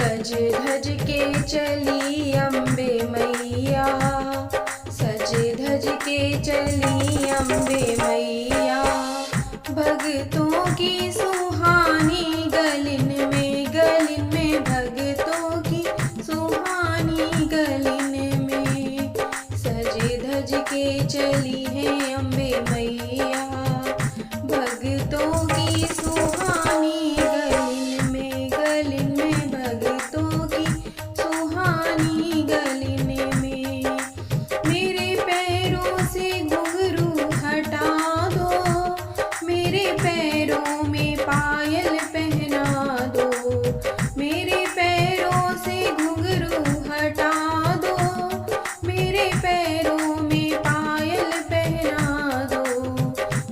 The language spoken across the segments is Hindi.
सज धज के चली अम्बे मैया, सज धज के चली अम्बे मैया। भगतों की सुहानी गलिन में भगतों की सुहानी गलिन में। सज धज के चली है अम्बे मैया, भगतों की सुहानी गलिन में भगतों की सुहानी गलिन में। मेरे पैरों से घुंघरू हटा दो, मेरे पैरों में पायल पहना दो। मेरे पैरों से घुंघरू हटा दो, मेरे पैरों में पायल पहना दो।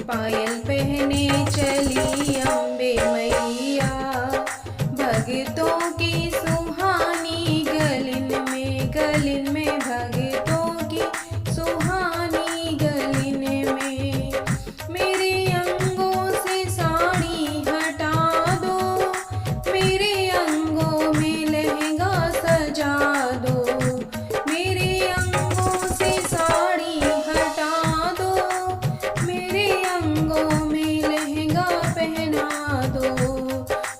पायल पहने चली अम्बे मैया, भगतों की सुहानी गलिन में भगतों की सुहानी गलिन में। मेरे अंगों से साड़ी हटा दो, मेरे अंगों में लहंगा सजा दो। मेरे अंगों से साड़ी हटा दो, मेरे अंगों में लहंगा पहना दो।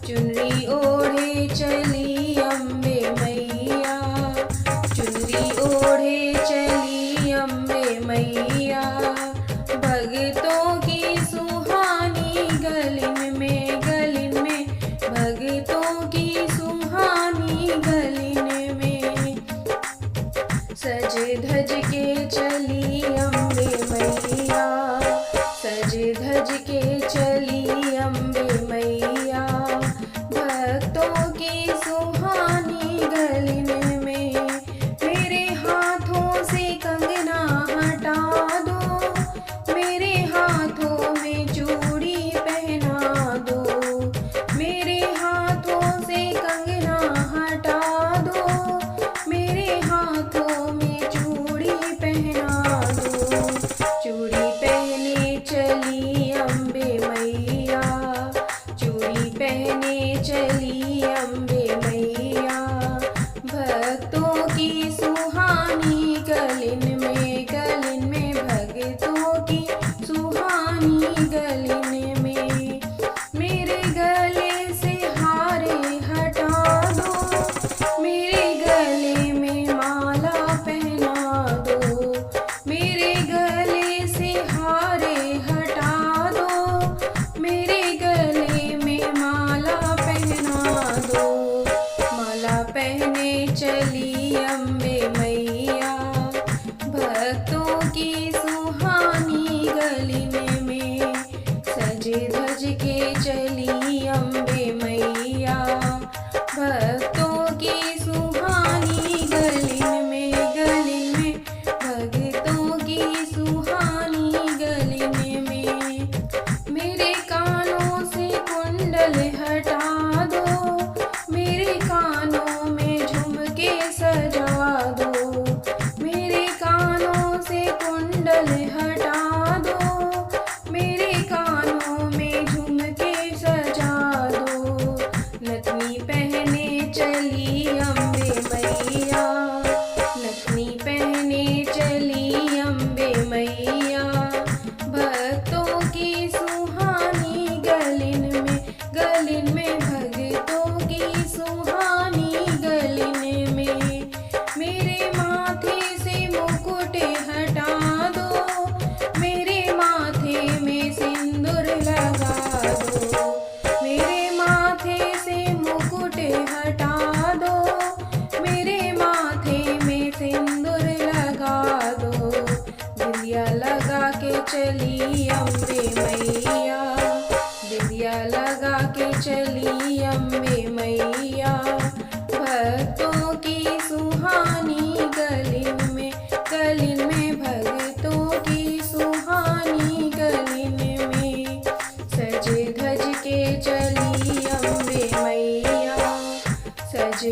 चुनरी ओढ़े चली अम्बे मैया, चुनरी ओढ़े चली अम्बे मैया। भगतों की सुहानी गलिन में भगतों की सुहानी गलिन में। सज धज के चली अम्बे मैया, सज धज के चली अम्बे मैया। भक्तों की सुहानी गलिन में। मेरे हाथों से कंगना हटा दो, मेरे हाथों में चूड़ी पहना दो। मेरे हाथों से कंगना हटा दो, मेरे हाथों में चूड़ी पहना दो। चूड़ी पहने चली अम्बे मैया, चूड़ी पहने चली अम्बे मैया। भक्तों की सुहानी गलिन में भगतों की सुहानी गलिन में। मेरे गले से हारे हटा दो, मेरे गले में माला पहना दो। मेरे गले से हारे हटा दो, मेरे गले में माला पहना दो। माला पहने चली अम्बे मैया, भक्तों की सुहानी गलिन में। सज धज के चली अम्बे मैया, भक्तों की सुहानी गलिन में भगतों की सुहानी गलिन में। मेरे कानों से कुंडल हटा दो, मेरे कानों में झुमके सजा दो। मेरे कानों से कुंडल हटा दो, मेरे कानों में झुमके सजा दो। नथनी पहने चली अम्बे मैया, नथनी पहने चली अम्बे मैया। भक्तों की सुहानी गलिन में भगतों की सुहानी गलिन में। मेरे माथे से मुकुट हटा दो, मेरे माथे में सिंदूर लगा दो। मेरे माथे से मुकुट हटा दो, मेरे माथे में सिंदूर लगा दो। बिंदिया लगा के चली अम्बे मैया, बिंदिया लगा के चली अम्बे मैया। भक्तों की सुहानी गलिन में भगतों की सुहानी गलिन में। सज धज के चली अम्बे मैया, सज